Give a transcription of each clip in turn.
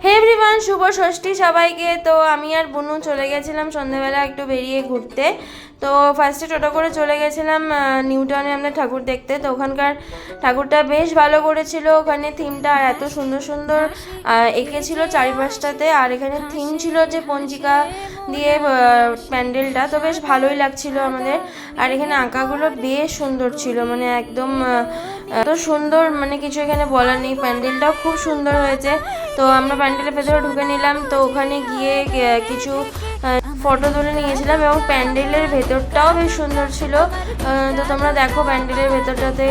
হে everyone, শুভ ষষ্ঠী সবাইকে। তো আমি আর বুনু চলে গেছিলাম সন্ধ্যাবেলা একটু বেরিয়ে ঘুরতে। তো ফার্স্টে টোটো করে চলে গেছিলাম নিউ টাউনে আমরা ঠাকুর দেখতে। তো ওখানকার ঠাকুরটা বেশ ভালো করেছিল, ওখানে থিমটা আর এত সুন্দর সুন্দর এঁকেছিল চারিপাশটাতে। আর এখানে থিম ছিল যে পঞ্জিকা দিয়ে প্যান্ডেলটা, তো বেশ ভালোই লাগছিল আমাদের। আর এখানে আঁকাগুলো বেশ সুন্দর ছিল, মানে একদম এত সুন্দর, মানে কিছু এখানে বলার নেই। প্যান্ডেলটাও খুব সুন্দর হয়েছে। তো আমরা প্যান্ডেলের ভেতরে ঢুকে নিলাম। তো ওখানে গিয়ে কিছু ফটো তুলে নিয়েছিলাম এবং প্যান্ডেলের ভেতরটাও বেশ সুন্দর ছিল। তো তোমরা দেখো প্যান্ডেলের ভেতরটাতে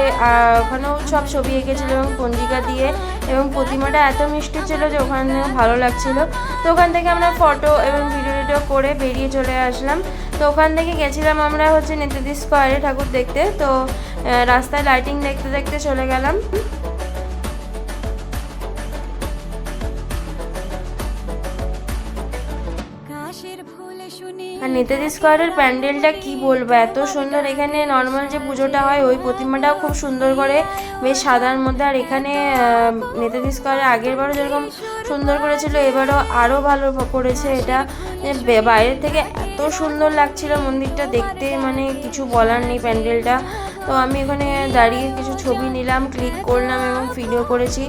ওখানেও সব ছবি এঁকেছিল এবং পঞ্জিকা দিয়ে, এবং প্রতিমাটা এত মিষ্টি ছিল যে ওখানে ভালো লাগছিল। তো ওখান থেকে আমরা ফটো এবং ভিডিও করে বেরিয়ে চলে আসলাম। তো ওখান থেকে গেছিলাম আমরা নেতাজি স্কোয়ারে ঠাকুর দেখতে। তো রাস্তায় লাইটিং দেখতে দেখতে চলে গেলাম। আর নেতাজি স্কোয়ারের প্যান্ডেলটা কি বলবো, এত সুন্দর। এখানে নর্মাল যে পুজোটা হয় ওই প্রতিমাটাও খুব সুন্দর করে, বেশ সাদার মধ্যে। আর এখানে নেতাজি স্কোয়ারের আগের বারও যেরকম সুন্দর করেছিল, এবারও আরও ভালো করেছে। এটা বাইরে থেকে এত সুন্দর লাগছিল মন্দিরটা দেখতে, মানে কিছু বলার নেই প্যান্ডেলটা। তো আমি এখানে দাঁড়িয়ে কিছু ছবি নিলাম, ক্লিক করলাম এবং ভিডিও করেছি।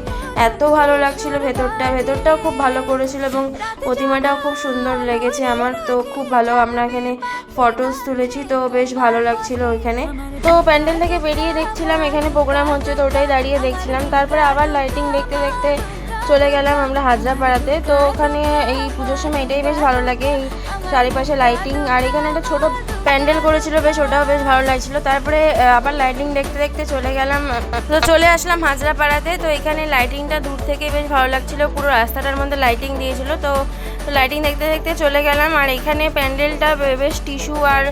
এত ভালো লাগছিল ভেতরটাও খুব ভালো করেছিল এবং প্রতিমাটাও খুব সুন্দর লেগেছে আমার। তো খুব ভালো, আমরা এখানে ফটোস তুলেছি, তো বেশ ভালো লাগছিল ওইখানে। তো প্যান্ডেল থেকে বেরিয়ে দেখছিলাম এখানে প্রোগ্রাম হচ্ছে, তো ওটাই দাঁড়িয়ে দেখছিলাম। তারপরে আবার লাইটিং দেখতে দেখতে চলে গেলাম আমরা হাজরাপাড়াতে। তো ওখানে এই পুজোর সময় এটাই বেশ ভালো লাগে, এই চারিপাশে লাইটিং। আর এখানে একটা ছোট প্যান্ডেল করেছিল, বেশ ওটাও বেশ ভালো লাগছিল। তারপরে আবার লাইটিং দেখতে দেখতে চলে গেলাম, তো চলে আসলাম হাজরাপাড়াতে। তো এখানে লাইটিংটা দূর থেকে বেশ ভালো লাগছিল, পুরো রাস্তাটার মধ্যে লাইটিং দিয়েছিল। তো লাইটিং দেখতে দেখতে চলে গেলাম। আর এখানে প্যান্ডেলটা বেশ টিস্যু আর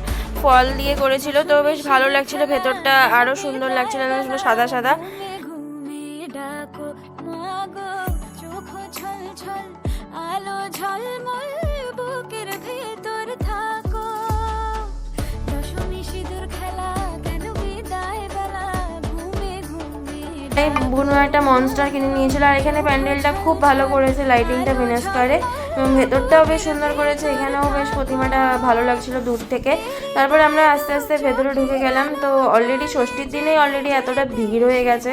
ফল দিয়ে করেছিল, তো বেশ ভালো লাগছিল। ভেতরটা আরও সুন্দর লাগছিল, সাদা সাদা। আলো ঝলমল বুকের ভেতর থাকো, দশমী সিঁদুর খেলা কেন বিদায় বেলা, ঘুমে ঘুমে। বুনু একটা মনস্টার কিনে নিয়েছিল। আর এখানে প্যান্ডেলটা খুব ভালো করেছে, লাইটিংটা বিনাশ করে এবং ভেতরটাও বেশ সুন্দর করেছে। এখানেও বেশ প্রতিমাটা ভালো লাগছিল দূর থেকে। তারপরে আমরা আস্তে আস্তে ভেতরে ঢুকে গেলাম। তো অলরেডি ষষ্ঠীর দিনেই অলরেডি এতটা ভিড় হয়ে গেছে,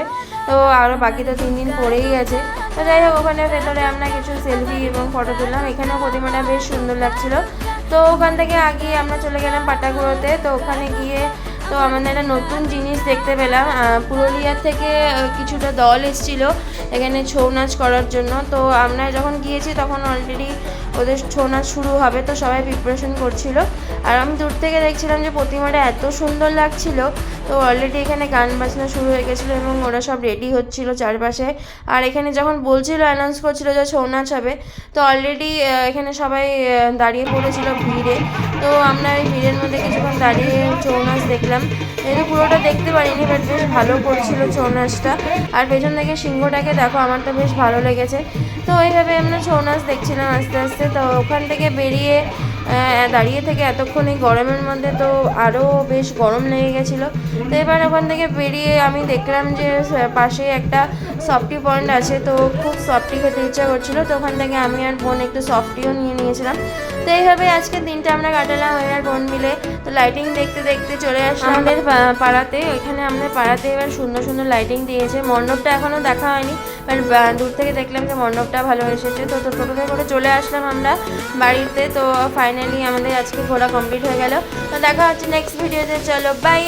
তো আরও বাকি তো 3 দিন পরেই আছে। তো যাই হোক, ওখানে ভেতরে আমরা কিছু সেলফি এবং ফটো তুললাম। এখানেও প্রতিমাটা বেশ সুন্দর লাগছিল। তো ওখান থেকে আগিয়ে আমরা চলে গেলাম পাটাগুড়োতে। তো ওখানে গিয়ে তো আমাদের একটা নতুন জিনিস দেখতে পেলাম। পুরুলিয়ার থেকে কিছুটা দল এসেছিলো এখানে ছৌ নাচ করার জন্য। তো আমরা যখন গিয়েছি তখন অলরেডি ওদের ছৌ নাচ শুরু হবে, তো সবাই প্রিপারেশন করছিল। আর আমি দূর থেকে দেখছিলাম যে প্রতিমাটা এত সুন্দর লাগছিল। তো অলরেডি এখানে গান বাজনা শুরু হয়ে গেছিলো এবং ওরা সব রেডি হচ্ছিল চারপাশে। আর এখানে যখন বলছিল, অ্যানাউন্স করছিল যে ছৌ নাচ হবে, তো অলরেডি এখানে সবাই দাঁড়িয়ে পড়েছিল ভিড়ে। তো আমরা এই ভিড়ের মধ্যে কিছুক্ষণ দাঁড়িয়ে ছৌ নাচ দেখলাম। যেহেতু পুরোটা দেখতে পারিনি, বাট বেশ ভালো করছিল ছৌ নাচটা। আর পেছন থেকে সিংহটাকে দেখো, আমার তো বেশ ভালো লেগেছে। তো ওইভাবে আমরা ছৌ নাচ দেখছিলাম আস্তে আস্তে। তো ওখান থেকে বেরিয়ে দাঁড়িয়ে থেকে এতক্ষণ এই গরমের মধ্যে তো আরও বেশ গরম লেগে গেছিলো। তো এবার ওখান থেকে বেরিয়ে আমি দেখলাম যে পাশে একটা সফটি পয়েন্ট আছে, তো খুব সফটি খেতে ইচ্ছা করছিলো। তো ওখান থেকে আমি আর বোন একটু সফটিও নিয়েছিলাম। তো এইভাবে আজকের দিনটা আমরা কাটালাম আমি আর বোন মিলে। তো লাইটিং দেখতে দেখতে চলে আসলাম আমাদের পাড়াতে। ওইখানে আমাদের পাড়াতে এবার সুন্দর সুন্দর লাইটিং দিয়েছে। মণ্ডপটা এখনও দেখা হয়নি, বাট দূর থেকে দেখলাম যে মণ্ডপটা ভালো এসেছে। তো টোটোতে করে চলে আসলাম আমরা বাড়িতে। তো ফাইনালি আমাদের আজকে ঘোরা কমপ্লিট হয়ে গেল। তো দেখা হচ্ছে নেক্সট ভিডিওতে, চলো বাই।